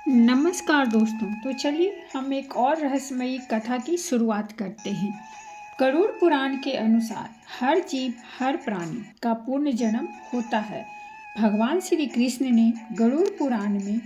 नमस्कार दोस्तों। तो चलिए हम एक और रहस्यमयी कथा की शुरुआत करते हैं। गरुड़ पुराण के अनुसार हर जीव हर प्राणी का पूर्ण जन्म होता है। भगवान श्री कृष्ण ने गरुड़ पुराण में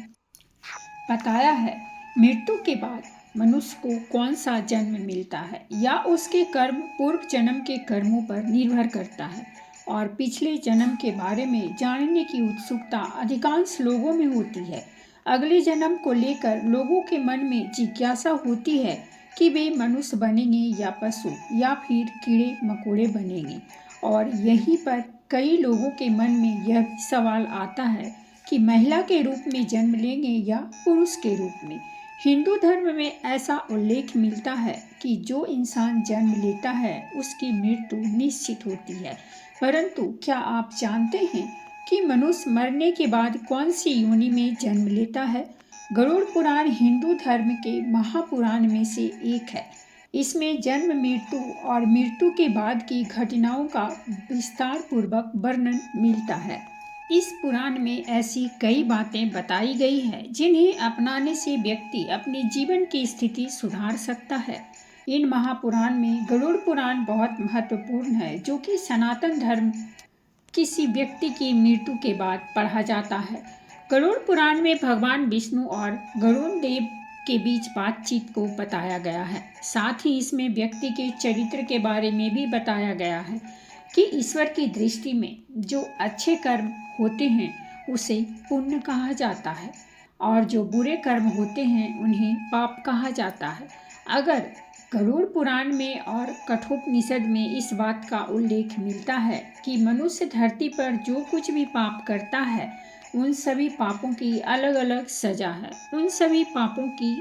बताया है मृत्यु के बाद मनुष्य को कौन सा जन्म मिलता है या उसके कर्म पूर्व जन्म के कर्मों पर निर्भर करता है। और पिछले जन्म के बारे में जानने की उत्सुकता अधिकांश लोगों में होती है। अगले जन्म को लेकर लोगों के मन में जिज्ञासा होती है कि वे मनुष्य बनेंगे या पशु या फिर कीड़े मकोड़े बनेंगे। और यहीं पर कई लोगों के मन में यह भी सवाल आता है कि महिला के रूप में जन्म लेंगे या पुरुष के रूप में। हिंदू धर्म में ऐसा उल्लेख मिलता है कि जो इंसान जन्म लेता है उसकी मृत्यु निश्चित होती है। परंतु क्या आप जानते हैं कि मनुष्य मरने के बाद कौन सी योनि में जन्म लेता है? गरुड़ पुराण हिंदू धर्म के महापुराण में से एक है। इसमें जन्म, मृत्यु और मृत्यु के बाद की घटनाओं का विस्तार पूर्वक वर्णन मिलता है। इस पुराण में ऐसी कई बातें बताई गई हैं जिन्हें अपनाने से व्यक्ति अपने जीवन की स्थिति सुधार सकता है। इन महापुराण में गरुड़ पुराण बहुत महत्वपूर्ण है, जो कि सनातन धर्म किसी व्यक्ति की मृत्यु के बाद पढ़ा जाता है। गरुड़ पुराण में भगवान विष्णु और गरुड़ देव के बीच बातचीत को बताया गया है। साथ ही इसमें व्यक्ति के चरित्र के बारे में भी बताया गया है कि ईश्वर की दृष्टि में जो अच्छे कर्म होते हैं उसे पुण्य कहा जाता है और जो बुरे कर्म होते हैं उन्हें पाप कहा जाता है। अगर गरुड़ पुराण में और कठोपनिषद में इस बात का उल्लेख मिलता है कि मनुष्य धरती पर जो कुछ भी पाप करता है उन सभी पापों की अलग अलग सजा है। उन सभी पापों की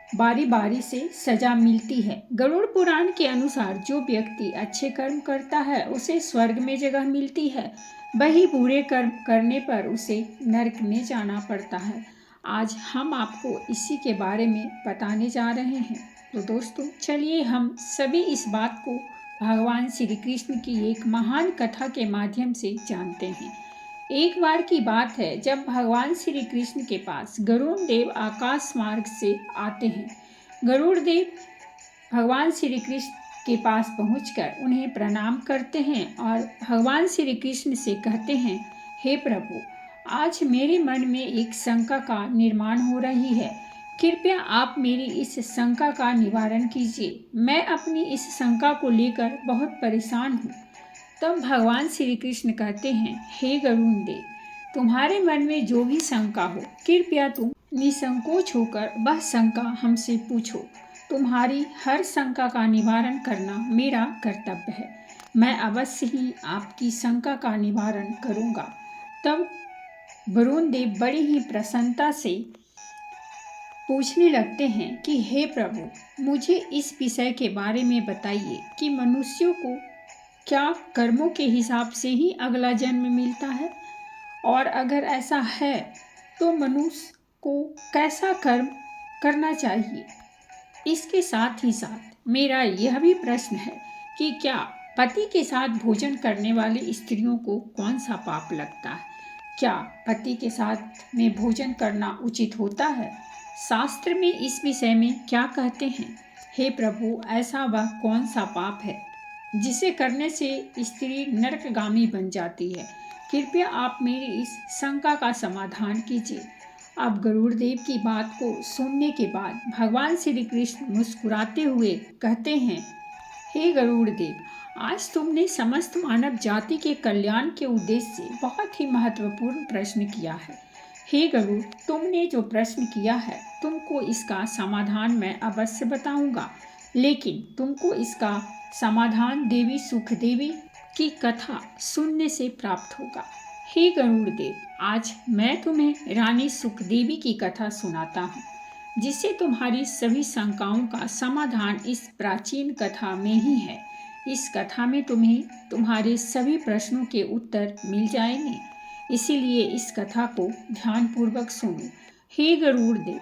बारी बारी से सजा मिलती है। गरुड़ पुराण के अनुसार जो व्यक्ति अच्छे कर्म करता है उसे स्वर्ग में जगह मिलती है, वही बुरे कर्म करने पर उसे नरक में जाना पड़ता है। आज हम आपको इसी के बारे में बताने जा रहे हैं। तो दोस्तों चलिए हम सभी इस बात को भगवान श्री कृष्ण की एक महान कथा के माध्यम से जानते हैं। एक बार की बात है जब भगवान श्री कृष्ण के पास गरुड़ देव आकाश मार्ग से आते हैं। गरुड़ देव भगवान श्री कृष्ण के पास पहुंचकर उन्हें प्रणाम करते हैं और भगवान श्री कृष्ण से कहते हैं, हे प्रभु, आज मेरे मन में एक शंका का निर्माण हो रही है। कृपया आप मेरी इस शंका का निवारण कीजिए। मैं अपनी इस शंका को लेकर बहुत परेशान हूँ। तब भगवान श्री कृष्ण कहते हैं, हे गरुड़ देव, तुम्हारे मन में जो भी शंका हो कृपया तुम निसंकोच होकर वह शंका हमसे पूछो। तुम्हारी हर शंका का निवारण करना मेरा कर्तव्य है। मैं अवश्य ही आपकी शंका का निवारण करूँगा। तब वरुण देव बड़ी ही प्रसन्नता से पूछने लगते हैं कि हे प्रभु, मुझे इस विषय के बारे में बताइए कि मनुष्यों को क्या कर्मों के हिसाब से ही अगला जन्म मिलता है, और अगर ऐसा है तो मनुष्य को कैसा कर्म करना चाहिए। इसके साथ ही साथ मेरा यह भी प्रश्न है कि क्या पति के साथ भोजन करने वाली स्त्रियों को कौन सा पाप लगता है? क्या पति के साथ में भोजन करना उचित होता है? शास्त्र में इस विषय में क्या कहते हैं? हे प्रभु, ऐसा वह कौन सा पाप है जिसे करने से स्त्री नरकगामी बन जाती है? कृपया आप मेरी इस शंका का समाधान कीजिए। अब गरुड़ देव की बात को सुनने के बाद भगवान श्री कृष्ण मुस्कुराते हुए कहते हैं, हे गरुड़ देव, आज तुमने समस्त मानव जाति के कल्याण के उद्देश्य से बहुत ही महत्वपूर्ण प्रश्न किया है। हे गरुड़, तुमने जो प्रश्न किया है तुमको इसका समाधान मैं अवश्य बताऊंगा, लेकिन तुमको इसका समाधान देवी सुखदेवी की कथा सुनने से प्राप्त होगा। हे गरुड़ देव, आज मैं तुम्हें रानी सुखदेवी की कथा सुनाता हूँ, जिससे तुम्हारी सभी शंकाओं का समाधान इस प्राचीन कथा में ही है। इस कथा में तुम्हें तुम्हारे सभी प्रश्नों के उत्तर मिल जाएंगे, इसीलिए इस कथा को ध्यानपूर्वक सुनो। हे गरुड़ देव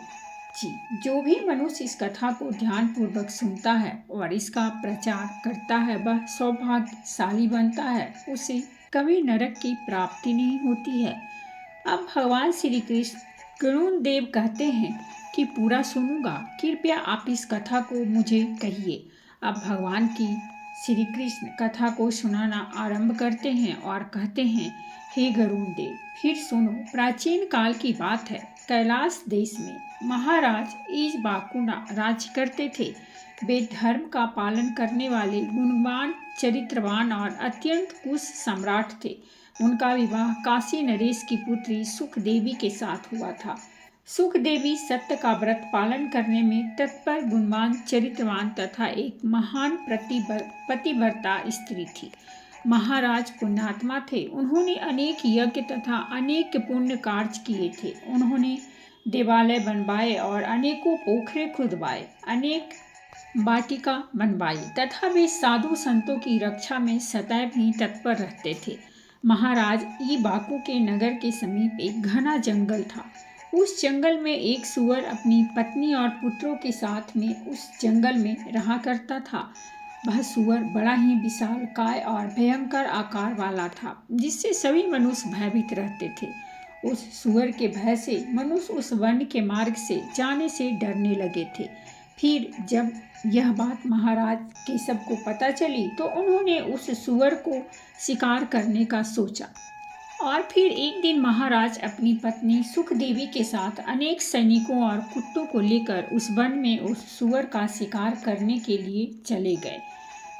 जी, जो भी मनुष्य इस कथा को ध्यानपूर्वक सुनता है और इसका प्रचार करता है वह सौभाग्यशाली बनता है, उसे कभी नरक की प्राप्ति नहीं होती है। अब भगवान श्री कृष्ण गरुण देव कहते हैं कि पूरा सुनूंगा, कृपया आप इस कथा को मुझे कहिए। अब भगवान की श्री कृष्ण कथा को सुनाना आरंभ करते हैं और कहते हैं, हे गरुण देव, फिर सुनो। प्राचीन काल की बात है। कैलाश देश में महाराज ईजबाकुना राज्य करते थे। वे धर्म का पालन करने वाले गुणवान, चरित्रवान और अत्यंत कुश सम्राट थे। उनका विवाह काशी नरेश की पुत्री सुख देवी के साथ हुआ था। सुख देवी सत्य का व्रत पालन करने में तत्पर, गुणवान, चरित्रवान तथा एक महान पतिव्रता स्त्री थी। महाराज पुण्यात्मा थे। उन्होंने अनेक यज्ञ तथा अनेक पुण्य कार्य किए थे। उन्होंने देवालय बनवाए और अनेकों पोखरे खुदवाए, अनेक वाटिका बनवाई तथा वे साधु संतों की रक्षा में सदैव ही तत्पर रहते थे। महाराज ईबाकू के नगर के समीप एक घना जंगल था। उस जंगल में एक सूअर अपनी पत्नी और पुत्रों के साथ में उस जंगल में रहा करता था। वह सूअर बड़ा ही विशालकाय और भयंकर आकार वाला था, जिससे सभी मनुष्य भयभीत रहते थे। उस सूअर के भय से मनुष्य उस वन के मार्ग से जाने से डरने लगे थे। फिर जब यह बात महाराज केशव को पता चली तो उन्होंने उस सूअर को शिकार करने का सोचा। और फिर एक दिन महाराज अपनी पत्नी सुख देवी के साथ अनेक सैनिकों और कुत्तों को लेकर उस वन में उस सूअर का शिकार करने के लिए चले गए।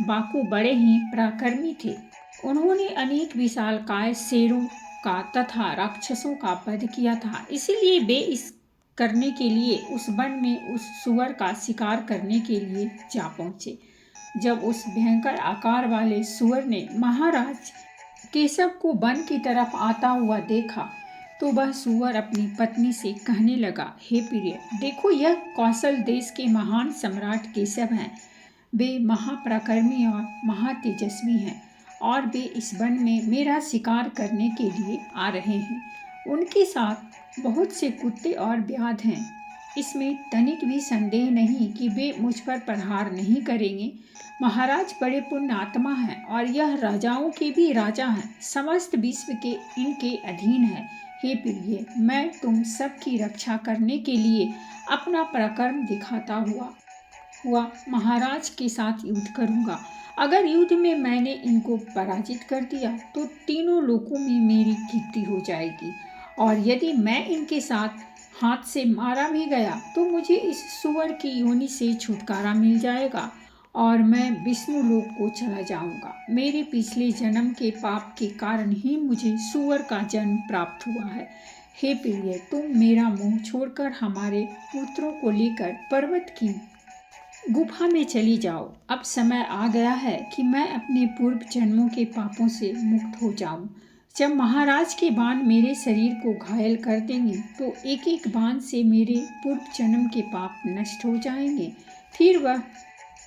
बाकू बड़े ही पराक्रमी थे। उन्होंने अनेक विशालकाय शेरों का तथा राक्षसों का वध किया था। इसीलिए वे इस करने के लिए उस वन में उस सूअर का शिकार करने के लिए जा पहुंचे। जब उस भयंकर आकार वाले सूअर ने महाराज केशव को वन की तरफ आता हुआ देखा तो वह सूअर अपनी पत्नी से कहने लगा, हे प्रिय, देखो, यह कौशल देश के महान सम्राट केशव हैं। वे महापराक्रमी और महातेजस्वी हैं और वे इस वन में मेरा शिकार करने के लिए आ रहे हैं। उनके साथ बहुत से कुत्ते और व्याध हैं। इसमें तनिक भी संदेह नहीं कि वे मुझ पर प्रहार नहीं करेंगे। महाराज बड़े पुण्यात्मा हैं और यह राजाओं के भी राजा हैं। समस्त विश्व के इनके अधीन है। हे प्रिय, मैं तुम सबकी रक्षा करने के लिए अपना पराक्रम दिखाता हुआ महाराज के साथ युद्ध करूंगा। अगर युद्ध में मैंने इनको पराजित कर दिया तो तीनों लोकों में मेरी कीर्ति हो जाएगी, और यदि मैं इनके साथ हाथ से मारा भी गया तो मुझे इस सूअर की योनि से छुटकारा मिल जाएगा और मैं विष्णु लोक को चला जाऊंगा। मेरे पिछले जन्म के पाप के कारण ही मुझे सूअर का जन्म प्राप्त हुआ है। हे प्रिय, तुम मेरा मुंह छोड़कर हमारे पुत्रों को लेकर पर्वत की गुफा में चली जाओ। अब समय आ गया है कि मैं अपने पूर्व जन्मों के पापों से मुक्त हो जाऊं। जब महाराज के बाण मेरे शरीर को घायल कर देंगे तो एक एक बाण से मेरे पूर्व जन्म के पाप नष्ट हो जाएंगे। फिर वह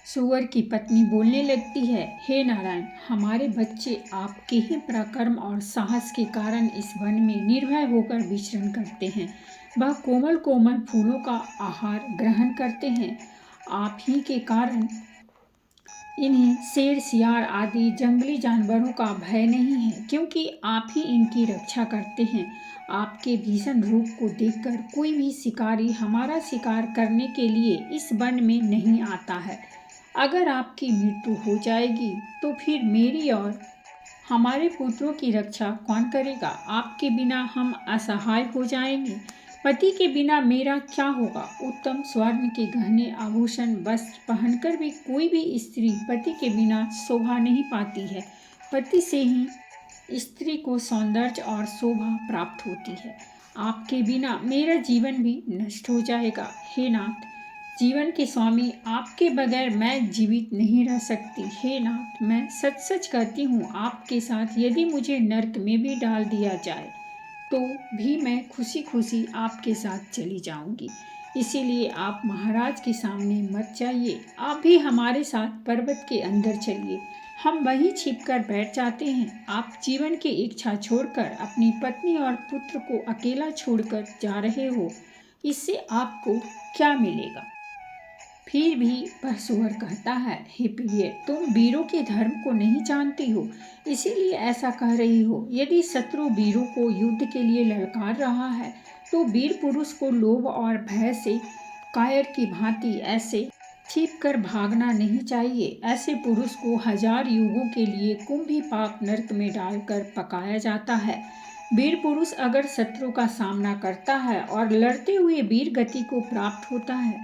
सूअर की पत्नी बोलने लगती है, हे नारायण, हमारे बच्चे आपके ही पराक्रम और साहस के कारण इस वन में निर्भय होकर विचरण करते हैं। वह कोमल कोमल फूलों का आहार ग्रहण करते हैं। आप ही के कारण इन्हें शेर, सियार आदि जंगली जानवरों का भय नहीं है, क्योंकि आप ही इनकी रक्षा करते हैं। आपके भीषण रूप को देखकर कोई भी शिकारी हमारा शिकार करने के लिए इस वन में नहीं आता है। अगर आपकी मृत्यु हो जाएगी तो फिर मेरी और हमारे पुत्रों की रक्षा कौन करेगा? आपके बिना हम असहाय हो जाएंगे। पति के बिना मेरा क्या होगा? उत्तम स्वर्ण के गहने, आभूषण, वस्त्र पहनकर भी कोई भी स्त्री पति के बिना शोभा नहीं पाती है। पति से ही स्त्री को सौंदर्य और शोभा प्राप्त होती है। आपके बिना मेरा जीवन भी नष्ट हो जाएगा। हे नाथ, जीवन के स्वामी, आपके बगैर मैं जीवित नहीं रह सकती। हे नाथ, मैं सच सच कहती हूँ, आपके साथ यदि मुझे नरक में भी डाल दिया जाए तो भी मैं खुशी खुशी आपके साथ चली जाऊंगी। इसीलिए आप महाराज के सामने मत जाइए। आप भी हमारे साथ पर्वत के अंदर चलिए। हम वहीं छिपकर बैठ जाते हैं। आप जीवन की इच्छा छोड़कर अपनी पत्नी और पुत्र को अकेला छोड़कर जा रहे हो। इससे आपको क्या मिलेगा? फिर भी वह सूअर कहता है, हे प्रिय, तुम वीरों के धर्म को नहीं जानती हो, इसीलिए ऐसा कह रही हो। यदि शत्रु वीरों को युद्ध के लिए ललकार रहा है तो वीर पुरुष को लोभ और भय से कायर की भांति ऐसे छिप कर भागना नहीं चाहिए। ऐसे पुरुष को 1000 युगों के लिए कुंभी पाक नरक में डालकर पकाया जाता है। वीर पुरुष अगर शत्रु का सामना करता है और लड़ते हुए वीर गति को प्राप्त होता है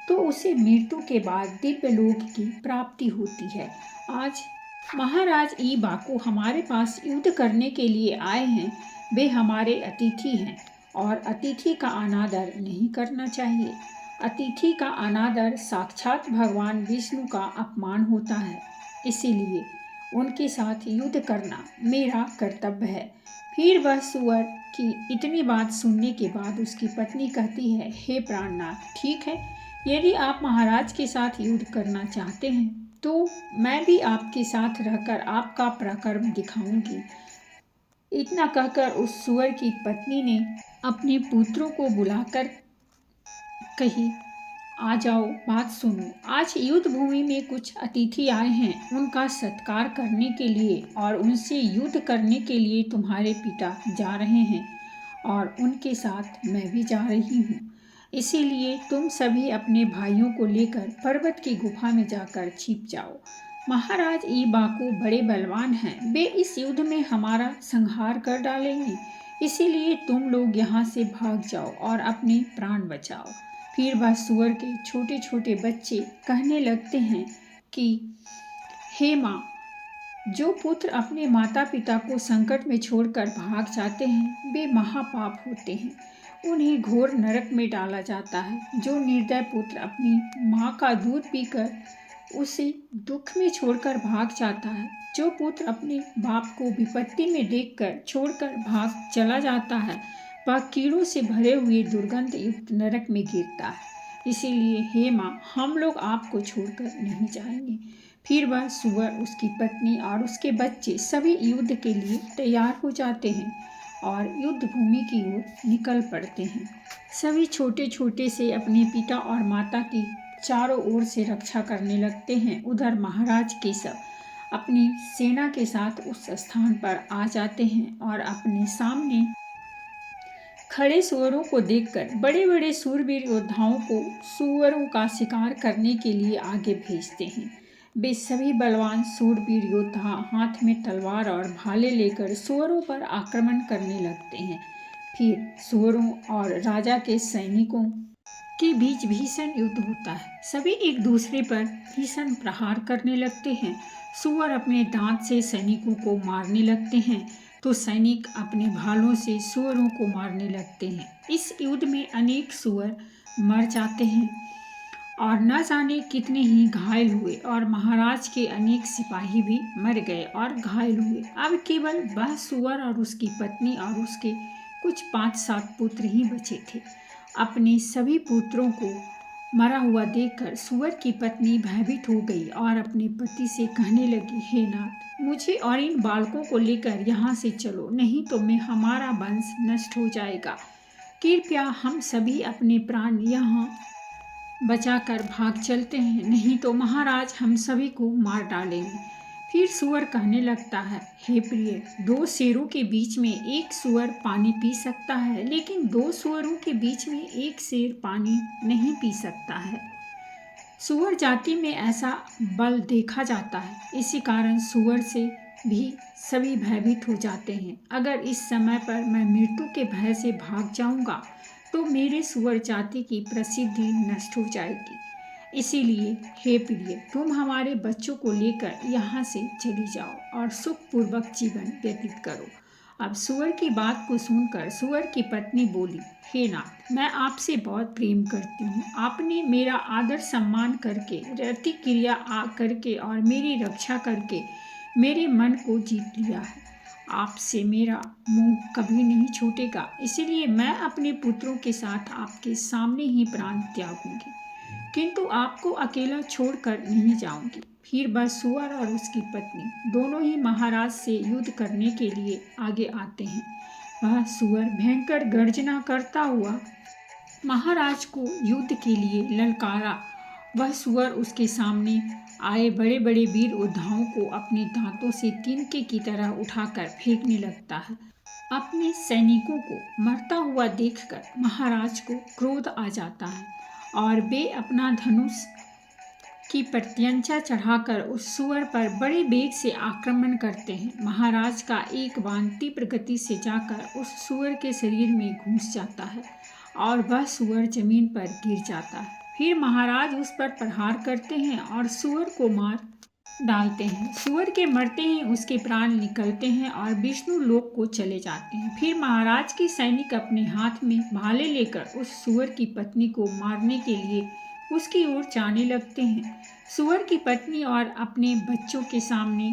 तो उसे मृत्यु के बाद दिव्य लोक की प्राप्ति होती है। आज महाराज ईबाकू हमारे पास युद्ध करने के लिए आए हैं। वे हमारे अतिथि हैं और अतिथि का अनादर नहीं करना चाहिए। अतिथि का अनादर साक्षात भगवान विष्णु का अपमान होता है। इसीलिए उनके साथ युद्ध करना मेरा कर्तव्य है। फिर वह सुअर की इतनी बात सुनने के बाद उसकी पत्नी कहती है, हे प्राणनाथ, ठीक है, यदि आप महाराज के साथ युद्ध करना चाहते हैं तो मैं भी आपके साथ रहकर आपका पराक्रम दिखाऊंगी। इतना कहकर उस सुअर की पत्नी ने अपने पुत्रों को बुलाकर कही, आ जाओ, बात सुनो। आज युद्ध भूमि में कुछ अतिथि आए हैं। उनका सत्कार करने के लिए और उनसे युद्ध करने के लिए तुम्हारे पिता जा रहे हैं और उनके साथ मैं भी जा रही हूँ। इसीलिए तुम सभी अपने भाइयों को लेकर पर्वत की गुफा में जाकर छिप जाओ। महाराज ईबाकू बड़े बलवान हैं। वे इस युद्ध में हमारा संहार कर डालेंगे। इसीलिए तुम लोग यहाँ से भाग जाओ और अपने प्राण बचाओ। फिर वह सुअर के छोटे छोटे बच्चे कहने लगते हैं कि हे माँ, जो पुत्र अपने माता पिता को संकट में छोड़कर भाग जाते हैं वे महापाप होते हैं। उन्हें घोर नरक में डाला जाता है। जो निर्दय पुत्र अपनी माँ का दूध पीकर उसे दुख में छोड़कर भाग जाता है, जो पुत्र अपने बाप को विपत्ति में देखकर छोड़कर भाग चला जाता है, वह कीड़ों से भरे हुए दुर्गंध युक्त नरक में गिरता है। इसीलिए हे माँ, हम लोग आपको छोड़कर नहीं जाएंगे। फिर वह सुअर, उसकी पत्नी और उसके बच्चे सभी युद्ध के लिए तैयार हो जाते हैं और युद्ध भूमि की ओर निकल पड़ते हैं। सभी छोटे छोटे से अपने पिता और माता की चारों ओर से रक्षा करने लगते हैं। उधर महाराज केशव अपनी सेना के साथ उस स्थान पर आ जाते हैं और अपने सामने खड़े सुअरों को देखकर बड़े बड़े सूरवीर योद्धाओं को सुअरों का शिकार करने के लिए आगे भेजते हैं। वे सभी बलवान सूरवीर योद्धा हाथ में तलवार और भाले लेकर सुअरों पर आक्रमण करने लगते हैं। फिर सुअरों और राजा के सैनिकों के बीच भीषण युद्ध होता है। सभी एक दूसरे पर भीषण प्रहार करने लगते हैं। सुअर अपने दांत से सैनिकों को मारने लगते हैं तो सैनिक अपने भालों से सुअरों को मारने लगते हैं। इस युद्ध में अनेक सुअर मर जाते हैं और न जाने कितने ही घायल हुए और महाराज के अनेक सिपाही भी मर गए और घायल हुए। अब केवल वह सुअर और उसकी पत्नी और उसके कुछ 5-7 पुत्र ही बचे थे। अपने सभी पुत्रों को मरा हुआ देखकर सुअर की पत्नी भयभीत हो गई और अपने पति से कहने लगी, हे नाथ, मुझे और इन बालकों को लेकर यहाँ से चलो, नहीं तो मैं हमारा वंश नष्ट हो जाएगा। कृपया हम सभी अपने प्राण यहाँ बचाकर भाग चलते हैं, नहीं तो महाराज हम सभी को मार डालेंगे। फिर सुअर कहने लगता है, हे प्रिय, 2 शेरों के बीच में एक सुअर पानी पी सकता है, लेकिन 2 सुअरों के बीच में एक शेर पानी नहीं पी सकता है। सुअर जाति में ऐसा बल देखा जाता है। इसी कारण सुअर से भी सभी भयभीत हो जाते हैं। अगर इस समय पर मैं मृत्यु के भय से भाग जाऊंगा तो मेरे सुअर जाति की प्रसिद्धि नष्ट हो जाएगी। इसीलिए हे प्रिय, तुम हमारे बच्चों को लेकर यहाँ से चली जाओ और सुखपूर्वक जीवन व्यतीत करो। अब सुअर की बात को सुनकर सुअर की पत्नी बोली, हे नाथ, मैं आपसे बहुत प्रेम करती हूँ। आपने मेरा आदर सम्मान करके, रति क्रिया करके और मेरी रक्षा करके मेरे मन को जीत लिया है। आपसे मेरा मुंह कभी नहीं छूटेगा। इसलिए मैं अपने पुत्रों के साथ आपके सामने ही प्राण त्यागूंगी, किंतु आपको अकेला छोड़कर नहीं जाऊंगी। फिर वह सुअर और उसकी पत्नी दोनों ही महाराज से युद्ध करने के लिए आगे आते हैं। वह सुअर भयंकर गर्जना करता हुआ महाराज को युद्ध के लिए ललकारा। वह सुअर उसके सामने आए बड़े बड़े वीर योद्धाओं को अपने दांतों से तिनके की तरह उठाकर फेंकने लगता है। अपने सैनिकों को मरता हुआ देखकर महाराज को क्रोध आ जाता है और वे अपना धनुष की प्रत्यंचा चढ़ाकर उस सुअर पर बड़े वेग से आक्रमण करते हैं। महाराज का एक बाण तीव्र गति से जाकर उस सुअर के शरीर में घुस जाता है और वह सुअर जमीन पर गिर जाता है। फिर महाराज उस पर प्रहार करते हैं और सुअर को मार डालते हैं। सुअर के मरते ही उसके प्राण निकलते हैं और विष्णु लोक को चले जाते हैं। फिर महाराज के सैनिक अपने हाथ में भाले लेकर उस सुअर की पत्नी को मारने के लिए उसकी ओर जाने लगते हैं। सुअर की पत्नी और अपने बच्चों के सामने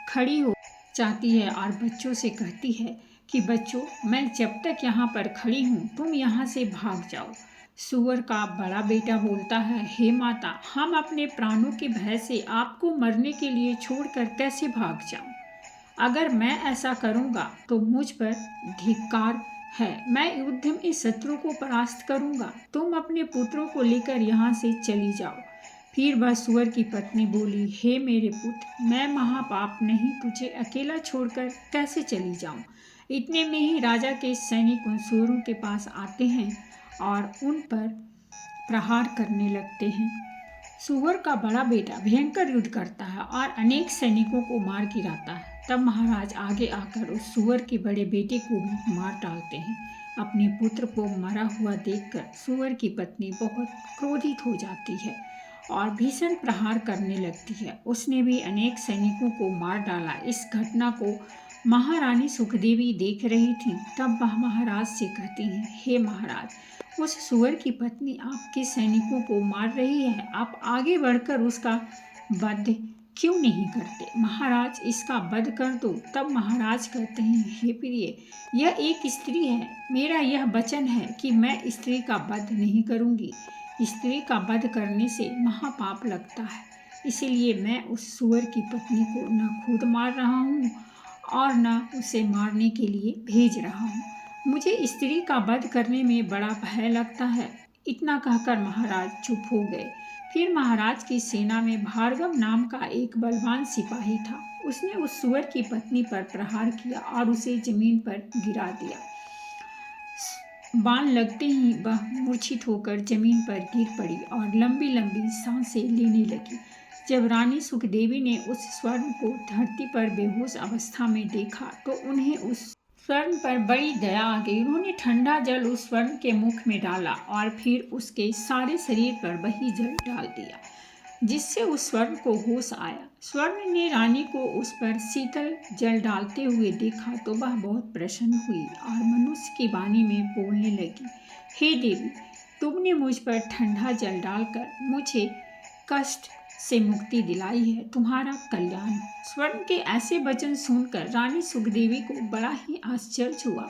खड़ी हो जाती है और बच्चों से कहती है कि बच्चों, मैं जब तक यहाँ पर खड़ी हूँ तुम यहाँ से भाग जाओ। सुअर का बड़ा बेटा बोलता है, हे माता, हम अपने प्राणों के भय से आपको मरने के लिए छोड़कर कैसे भाग जाऊं? अगर मैं ऐसा करूंगा तो मुझ पर धिक्कार है। मैं युद्ध में शत्रु को परास्त करूंगा। तुम अपने पुत्रों को लेकर यहाँ से चली जाओ। फिर वह सुअर की पत्नी बोली, हे मेरे पुत्र, मैं महापाप नहीं तुझे अकेला छोड़कर कैसे चली जाऊं? इतने में ही राजा के सैनिक उन सुअरों के पास आते हैं और उन पर प्रहार करने लगते हैं। सुअर का बड़ा बेटा भयंकर युद्ध करता है और अनेक सैनिकों को मार गिराता है। तब महाराज आगे आकर उस सुअर के बड़े बेटे को भी मार डालते हैं। अपने पुत्र को मरा हुआ देखकर सुअर की पत्नी बहुत क्रोधित हो जाती है और भीषण प्रहार करने लगती है। उसने भी अनेक सैनिकों को मार डाला। इस घटना को महारानी सुखदेवी देख रही थी। तब वह महाराज से कहती हैं, हे महाराज, उस सुअर की पत्नी आपके सैनिकों को मार रही है। आप आगे बढ़कर उसका वध क्यों नहीं करते? महाराज, इसका वध कर दो। तब महाराज कहते हैं, हे प्रिय, यह एक स्त्री है। मेरा यह वचन है कि मैं स्त्री का वध नहीं करूंगी। स्त्री का वध करने से महापाप लगता है। इसीलिए मैं उस सुअर की पत्नी को न खुद मार रहा हूँ और न उसे मारने के लिए भेज रहा हूँ। मुझे स्त्री का वध करने में बड़ा भय लगता है। इतना कहकर महाराज चुप हो गए। फिर महाराज की सेना में भार्गव नाम का एक बलवान सिपाही था। उसने उस सुअर की पत्नी पर प्रहार किया और उसे जमीन पर गिरा दिया। बाण लगते ही वह मूर्छित होकर जमीन पर गिर पड़ी और लंबी लंबी सांसें लेने लगी। जब रानी सुखदेवी ने उस स्वर्ण को धरती पर बेहोश अवस्था में देखा तो उन्हें उस स्वर्ण पर बड़ी दया आ गई। उन्होंने ठंडा जल उस स्वर्ण के मुख में डाला और फिर उसके सारे शरीर पर वही जल डाल दिया, जिससे उस स्वर्ण को होश आया। स्वर्ण ने रानी को उस पर शीतल जल डालते हुए देखा तो वह बहुत प्रसन्न हुई और मनुष्य की वाणी में बोलने लगी, हे देवी, तुमने मुझ पर ठंडा जल डालकर मुझे कष्ट से मुक्ति दिलाई है। तुम्हारा कल्याण। स्वर्ण के ऐसे वचन सुनकर रानी सुखदेवी को बड़ा ही आश्चर्य हुआ।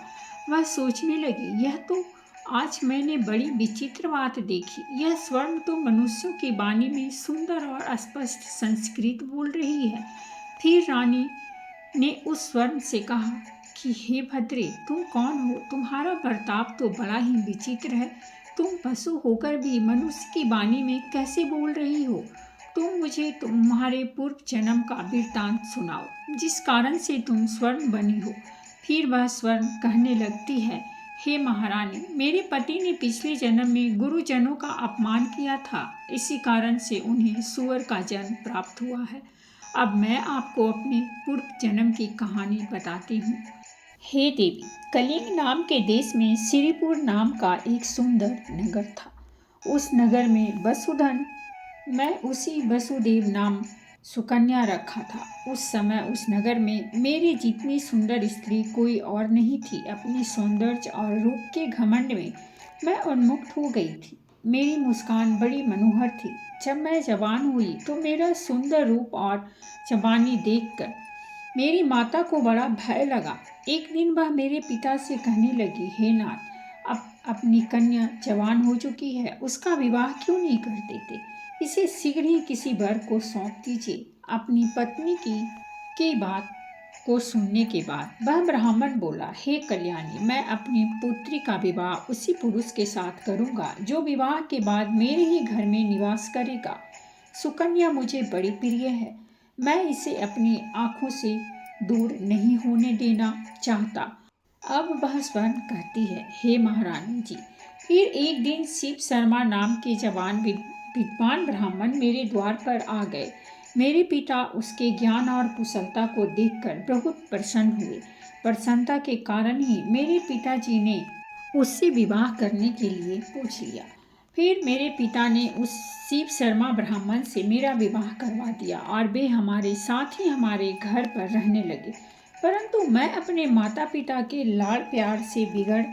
वह सोचने लगी, यह तो आज मैंने बड़ी विचित्र बात देखी। यह स्वर्ण तो मनुष्यों की वाणी में सुंदर और स्पष्ट संस्कृत बोल रही है। फिर रानी ने उस स्वर्ण से कहा कि हे भद्रे, तुम कौन हो? तुम्हारा बर्ताव तो बड़ा ही विचित्र है। तुम पशु होकर भी मनुष्य की वाणी में कैसे बोल रही हो? तुम मुझे तुम्हारे पूर्व जन्म का वृत्तांत सुनाओ, जिस कारण से तुम स्वर्ण बनी हो। फिर वह स्वर्ण कहने लगती है, हे महारानी, मेरे पति ने पिछले जन्म में गुरुजनों का अपमान किया था। इसी कारण से उन्हें सुअर का जन्म प्राप्त हुआ है। अब मैं आपको अपने पूर्व जन्म की कहानी बताती हूँ। हे देवी, कलिंग नाम के देश में श्रीपुर नाम का एक सुंदर नगर था। उस नगर में वसुधन, मैं उसी वसुदेव नाम सुकन्या रखा था। उस समय उस नगर में मेरी जितनी सुंदर स्त्री कोई और नहीं थी। अपने सौंदर्य और रूप के घमंड में मैं उन्मुक्त हो गई थी। मेरी मुस्कान बड़ी मनोहर थी। जब मैं जवान हुई तो मेरा सुंदर रूप और जवानी देखकर मेरी माता को बड़ा भय लगा। एक दिन वह मेरे पिता से कहने लगी, हे नाथ, अब अपनी कन्या जवान हो चुकी है, उसका विवाह क्यों नहीं कर देते? इसे शीघ्र ही किसी वर को सौंप दीजिए। अपनी पत्नी की बात को सुनने के बाद वह ब्राह्मण बोला, हे कल्याणी, मैं अपनी पुत्री का विवाह उसी पुरुष के साथ करूंगा जो विवाह के बाद मेरे ही घर में निवास करेगा। सुकन्या मुझे बड़ी प्रिय है। मैं इसे अपनी आंखों से दूर नहीं होने देना चाहता। अब वह स्वर्ण कहती है, हे महारानी जी। फिर एक दिन शिव शर्मा नाम के जवान विद्वान ब्राह्मण मेरे द्वार पर आ गए। मेरे पिता उसके ज्ञान और कुशलता को देखकर बहुत प्रसन्न हुए। प्रसन्नता के कारण ही मेरे पिताजी ने उससे विवाह करने के लिए पूछ लिया। फिर मेरे पिता ने उस शिव शर्मा ब्राह्मण से मेरा विवाह करवा दिया और वे हमारे साथ ही हमारे घर पर रहने लगे। परंतु मैं अपने माता पिता के लाड़ प्यार से बिगड़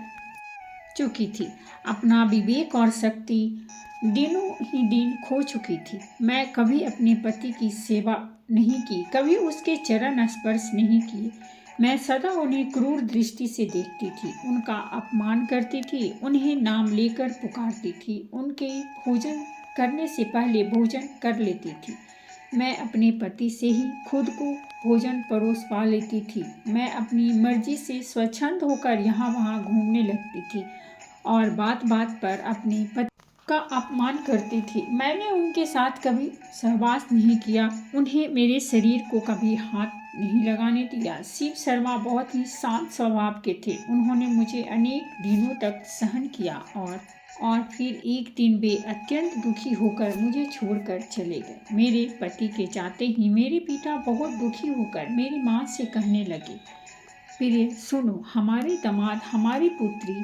चुकी थी। अपना विवेक और शक्ति दिनों ही दिन खो चुकी थी। मैं कभी अपने पति की सेवा नहीं की, कभी उसके चरण स्पर्श नहीं किए। मैं सदा उन्हें क्रूर दृष्टि से देखती थी, उनका अपमान करती थी, उन्हें नाम लेकर पुकारती थी, उनके भोजन करने से पहले भोजन कर लेती थी। मैं अपने पति से ही खुद को भोजन परोस पा लेती थी। मैं अपनी मर्जी से स्वच्छंद होकर यहाँ वहाँ घूमने लगती थी और बात बात पर अपने पति का अपमान करती थी। मैंने उनके साथ कभी सहवास नहीं किया, उन्हें मेरे शरीर को कभी हाथ नहीं लगाने दिया। शिव शर्मा बहुत ही शांत स्वभाव के थे। उन्होंने मुझे अनेक दिनों तक सहन किया और फिर एक दिन वे अत्यंत दुखी होकर मुझे छोड़कर चले गए। मेरे पति के जाते ही मेरे पिता बहुत दुखी होकर मेरी माँ से कहने लगे, प्रिय सुनो, हमारे दामाद हमारी पुत्री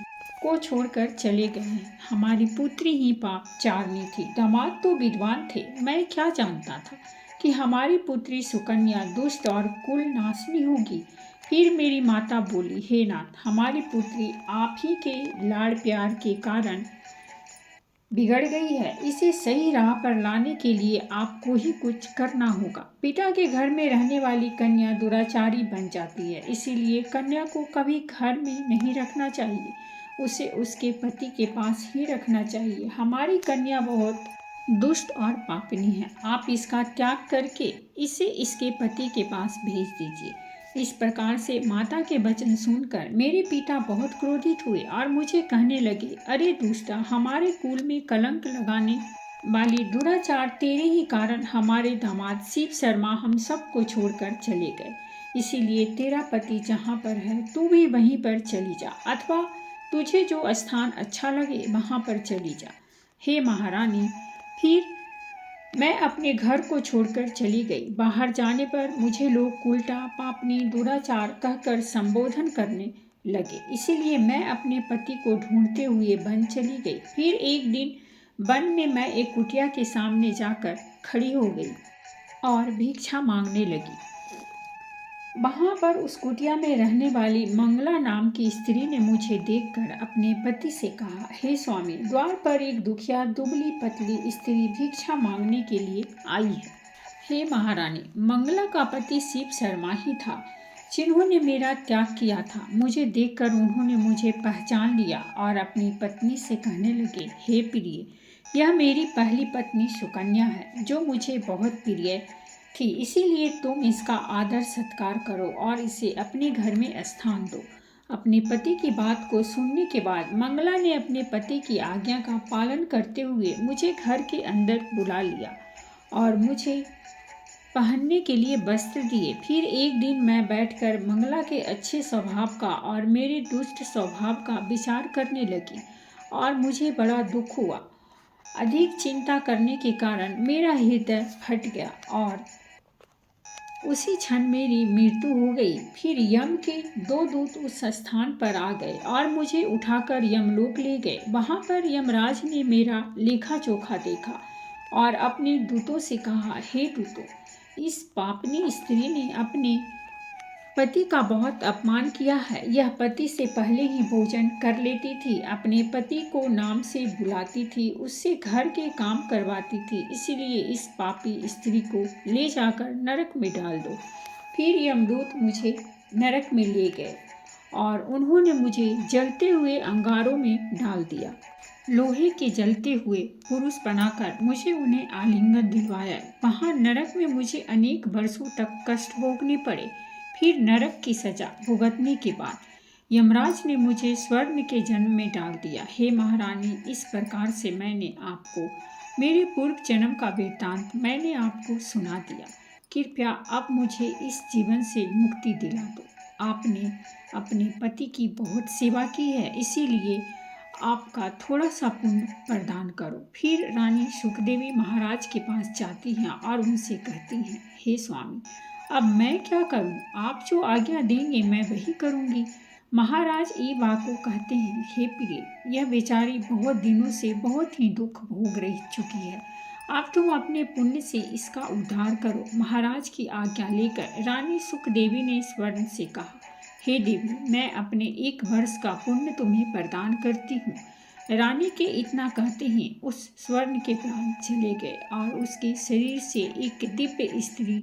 को छोड़कर चले गए हैं। हमारी पुत्री ही पाप चारनी थी, दामाद तो विद्वान थे। मैं क्या जानता था कि हमारी पुत्री सुकन्या दुष्ट और कुल नाशनी होगी। फिर मेरी माता बोली, हे नाथ, हमारी पुत्री आप ही के लाड़ प्यार के कारण बिगड़ गई है। इसे सही राह पर लाने के लिए आपको ही कुछ करना होगा। पिता के घर में रहने वाली कन्या दुराचारी बन जाती है, इसीलिए कन्या को कभी घर में नहीं रखना चाहिए, उसे उसके पति के पास ही रखना चाहिए। हमारी कन्या बहुत दुष्ट और पापिनी है, आप इसका त्याग करके इसे इसके पति के पास भेज दीजिए। इस प्रकार से माता के वचन सुनकर मेरे पिता बहुत क्रोधित हुए और मुझे कहने लगे, अरे दुष्टा, हमारे कुल में कलंक लगाने वाली दुराचार तेरे ही कारण हमारे दामाद शिव शर्मा हम सबको छोड़कर चले गए। इसीलिए तेरा पति जहाँ पर है तू भी वहीं पर चली जा, अथवा तुझे जो स्थान अच्छा लगे वहाँ पर चली जा। हे महारानी, फिर मैं अपने घर को छोड़कर चली गई। बाहर जाने पर मुझे लोग उल्टा पापनी दुराचार कहकर संबोधन करने लगे। इसीलिए मैं अपने पति को ढूंढते हुए वन चली गई। फिर एक दिन वन में मैं एक कुटिया के सामने जाकर खड़ी हो गई और भिक्षा मांगने लगी। वहाँ पर उस कुटिया में रहने वाली मंगला नाम की स्त्री ने मुझे देखकर अपने पति से कहा, हे स्वामी, द्वार पर एक दुखिया दुबली पतली स्त्री भिक्षा मांगने के लिए आई है। हे महारानी, मंगला का पति शिव शर्मा ही था, जिन्होंने मेरा त्याग किया था। मुझे देखकर उन्होंने मुझे पहचान लिया और अपनी पत्नी से कहने लगे, हे प्रिय, यह मेरी पहली पत्नी सुकन्या है, जो मुझे बहुत प्रिय थी। इसीलिए तुम इसका आदर सत्कार करो और इसे अपने घर में स्थान दो। अपने पति की बात को सुनने के बाद मंगला ने अपने पति की आज्ञा का पालन करते हुए मुझे घर के अंदर बुला लिया और मुझे पहनने के लिए वस्त्र दिए। फिर एक दिन मैं बैठकर मंगला के अच्छे स्वभाव का और मेरे दुष्ट स्वभाव का विचार करने लगी और मुझे बड़ा दुख हुआ। अधिक चिंता करने के कारण मेरा हृदय फट गया और उसी क्षण मेरी मृत्यु हो गई। फिर यम के 2 दूत उस स्थान पर आ गए और मुझे उठाकर यमलोक ले गए। वहाँ पर यमराज ने मेरा लेखा जोखा देखा और अपने दूतों से कहा, हे दूतों, इस पापनी स्त्री ने अपने पति का बहुत अपमान किया है। यह पति से पहले ही भोजन कर लेती थी, अपने पति को नाम से बुलाती थी, उससे घर के काम करवाती थी। इसीलिए इस पापी स्त्री को ले जाकर नरक में डाल दो। फिर यमदूत मुझे नरक में ले गए और उन्होंने मुझे जलते हुए अंगारों में डाल दिया। लोहे के जलते हुए पुरुष बनाकर मुझे उन्हें आलिंगन दिलवाया। वहाँ नरक में मुझे अनेक वर्षों तक कष्ट भोगने पड़े। फिर नरक की सजा भुगतने के बाद यमराज ने मुझे स्वर्ण के जन्म में डाल दिया। हे महारानी, इस प्रकार से मैंने आपको मेरे पूर्व जन्म का वृत्तांत मैंने आपको सुना दिया। कृपया अब मुझे इस जीवन से मुक्ति दिला दो। आपने अपने पति की बहुत सेवा की है, इसीलिए आपका थोड़ा सा पुण्य प्रदान करो। फिर रानी सुखदेवी महाराज के पास जाती हैं और उनसे कहती हैं, हे स्वामी, अब मैं क्या करूं? आप जो आज्ञा देंगे मैं वही करूंगी। महाराज ईवा को कहते हैं, हे प्रिय, यह बेचारी बहुत दिनों से बहुत ही दुख भोग रही चुकी है। अब तुम अपने पुण्य से इसका उद्धार करो। महाराज की आज्ञा लेकर रानी सुखदेवी ने स्वर्ण से कहा, हे देवी, मैं अपने 1 वर्ष का पुण्य तुम्हें प्रदान करती हूँ। रानी के इतना कहते ही उस स्वर्ण के प्राण चले गए और उसके शरीर से एक दिव्य स्त्री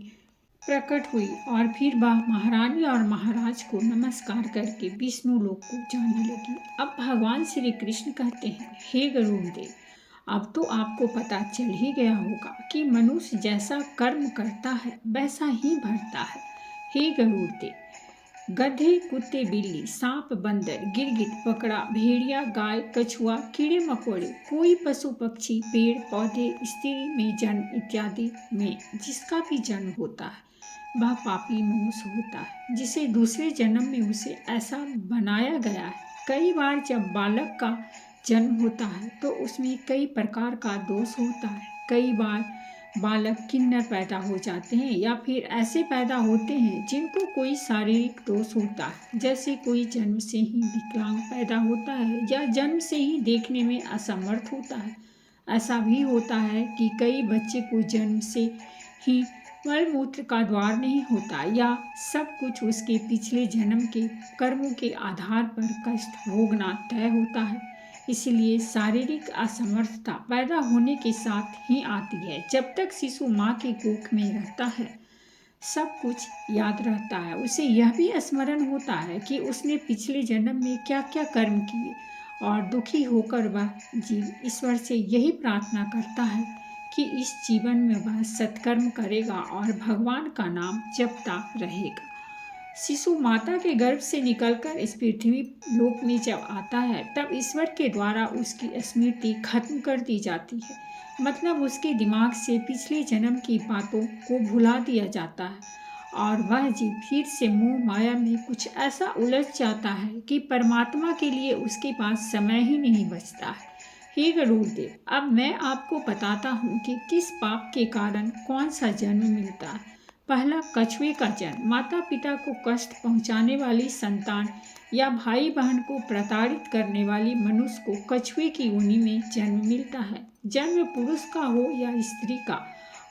प्रकट हुई और फिर वह महारानी और महाराज को नमस्कार करके विष्णु लोक को जाने लगी। अब भगवान श्री कृष्ण कहते हैं, हे गरुड़ देव, अब तो आपको पता चल ही गया होगा कि मनुष्य जैसा कर्म करता है वैसा ही भरता है। हे गरुड़ देव, गधे, कुत्ते, बिल्ली, सांप, बंदर, गिरगिट, पकड़ा, भेड़िया, गाय, कछुआ, कीड़े मकोड़े, कोई पशु पक्षी, पेड़ पौधे, स्त्री में जन्म इत्यादि में जिसका भी जन्म होता है वह पापी मनुष्य होता है, जिसे दूसरे जन्म में उसे ऐसा बनाया गया है। कई बार जब बालक का जन्म होता है तो उसमें कई प्रकार का दोष होता है। कई बार बालक किन्नर पैदा हो जाते हैं या फिर ऐसे पैदा होते हैं जिनको कोई शारीरिक दोष होता है, जैसे कोई जन्म से ही विकलांग पैदा होता है या जन्म से ही देखने में असमर्थ होता है। ऐसा भी होता है कि कई बच्चे को जन्म से ही मलमूत्र का द्वार नहीं होता या सब कुछ उसके पिछले जन्म के कर्मों के आधार पर कष्ट भोगना तय होता है। इसलिए शारीरिक असमर्थता पैदा होने के साथ ही आती है। जब तक शिशु माँ के कोख में रहता है सब कुछ याद रहता है। उसे यह भी स्मरण होता है कि उसने पिछले जन्म में क्या क्या कर्म किए और दुखी होकर वह जीव ईश्वर से यही प्रार्थना करता है कि इस जीवन में वह सत्कर्म करेगा और भगवान का नाम जपता रहेगा। शिशु माता के गर्भ से निकलकर इस पृथ्वी लोक में जब आता है तब ईश्वर के द्वारा उसकी स्मृति खत्म कर दी जाती है, मतलब उसके दिमाग से पिछले जन्म की बातों को भुला दिया जाता है और वह जीव फिर से मोह माया में कुछ ऐसा उलझ जाता है कि परमात्मा के लिए उसके पास समय ही नहीं बचता है। हे गरुड़ देव, अब मैं आपको बताता हूँ कि किस पाप के कारण कौन सा जन्म मिलता है। पहला, कछुए का जन्म। माता पिता को कष्ट पहुँचाने वाली संतान या भाई बहन को प्रताड़ित करने वाली मनुष्य को कछुए की योनि में जन्म मिलता है। जन्म पुरुष का हो या स्त्री का,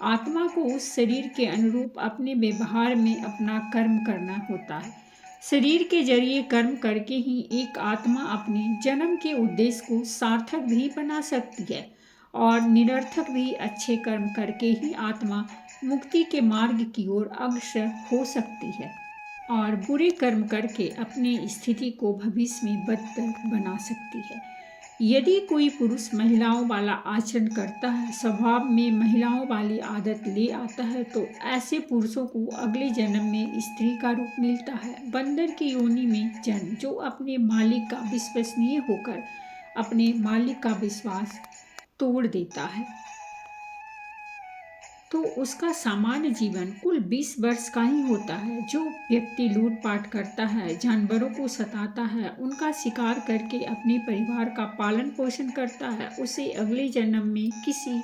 आत्मा को उस शरीर के अनुरूप अपने व्यवहार में अपना कर्म करना होता है। शरीर के जरिए कर्म करके ही एक आत्मा अपने जन्म के उद्देश्य को सार्थक भी बना सकती है और निरर्थक भी। अच्छे कर्म करके ही आत्मा मुक्ति के मार्ग की ओर अग्रसर हो सकती है और बुरे कर्म करके अपनी स्थिति को भविष्य में बदतर बना सकती है। यदि कोई पुरुष महिलाओं वाला आचरण करता है, स्वभाव में महिलाओं वाली आदत ले आता है, तो ऐसे पुरुषों को अगले जन्म में स्त्री का रूप मिलता है। बंदर की योनि में जन्म, जो अपने मालिक का विश्वसनीय होकर अपने मालिक का विश्वास तोड़ देता है तो उसका सामान्य जीवन कुल 20 वर्ष का ही होता है। जो व्यक्ति लूटपाट करता है, जानवरों को सताता है, उनका शिकार करके अपने परिवार का पालन पोषण करता है, उसे अगले जन्म में किसी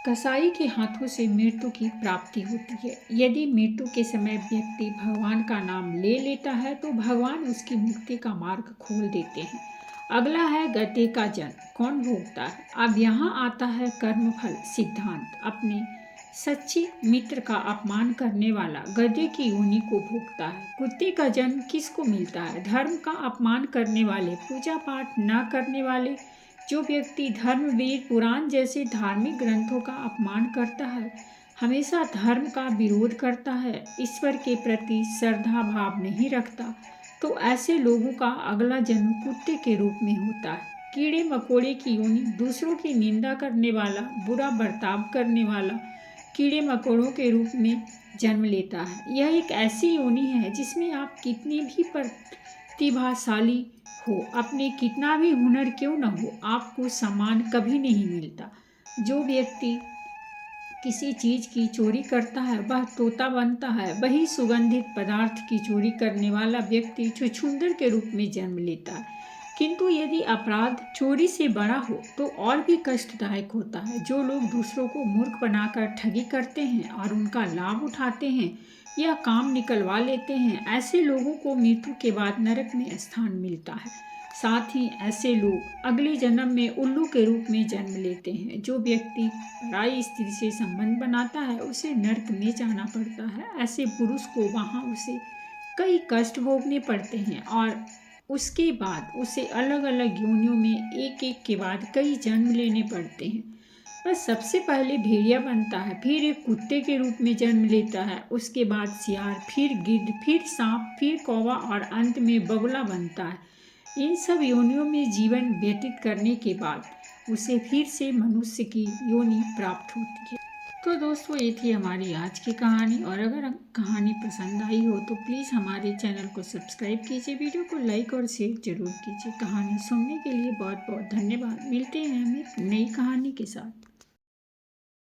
कसाई के हाथों से मृत्यु की प्राप्ति होती है। यदि मृत्यु के समय व्यक्ति भगवान का नाम ले लेता है तो भगवान उसकी मुक्ति का मार्ग खोल देते हैं। अगला है गधे का जन्म। कौन भोगता है? अब यहाँ आता है कर्मफल सिद्धांत। अपने सच्चे मित्र का अपमान करने वाला गधे की योनि को भोगता है। कुत्ते का जन्म किसको मिलता है? धर्म का अपमान करने वाले, पूजा पाठ न करने वाले। जो व्यक्ति धर्मवीर पुराण जैसे धार्मिक ग्रंथों का अपमान करता है, हमेशा धर्म का विरोध करता है, ईश्वर के प्रति श्रद्धा भाव नहीं रखता, तो ऐसे लोगों का अगला जन्म कुत्ते के रूप में होता है। कीड़े मकोड़े की योनि दूसरों की निंदा करने वाला, बुरा बर्ताव करने वाला कीड़े मकोड़ों के रूप में जन्म लेता है। यह एक ऐसी योनि है जिसमें आप कितनी भी प्रतिभाशाली हो, अपने कितना भी हुनर क्यों न हो, आपको सम्मान कभी नहीं मिलता। जो व्यक्ति किसी चीज़ की चोरी करता है वह तोता बनता है। वही सुगंधित पदार्थ की चोरी करने वाला व्यक्ति छुछुंदर के रूप में जन्म लेता है। किंतु यदि अपराध चोरी से बड़ा हो तो और भी कष्टदायक होता है। जो लोग दूसरों को मूर्ख बनाकर ठगी करते हैं और उनका लाभ उठाते हैं या काम निकलवा लेते हैं, ऐसे लोगों को मृत्यु के बाद नरक में स्थान मिलता है। साथ ही ऐसे लोग अगले जन्म में उल्लू के रूप में जन्म लेते हैं। जो व्यक्ति पराई स्त्री से संबंध बनाता है उसे नरक में जाना पड़ता है। ऐसे पुरुष को वहाँ उसे कई कष्ट भोगने पड़ते हैं और उसके बाद उसे अलग अलग योनियों में एक एक के बाद कई जन्म लेने पड़ते हैं। वह सबसे पहले भेड़िया बनता है, फिर एक कुत्ते के रूप में जन्म लेता है, उसके बाद सियार, फिर गिद्ध, फिर सांप, फिर कौवा और अंत में बगुला बनता है। इन सब योनियों में जीवन व्यतीत करने के बाद उसे फिर से मनुष्य की योनि प्राप्त होती है। तो दोस्तों, ये थी हमारी आज की कहानी, और अगर कहानी पसंद आई हो तो प्लीज़ हमारे चैनल को सब्सक्राइब कीजिए, वीडियो को लाइक और शेयर जरूर कीजिए। कहानी सुनने के लिए बहुत बहुत धन्यवाद। मिलते हैं हम एक नई कहानी के साथ।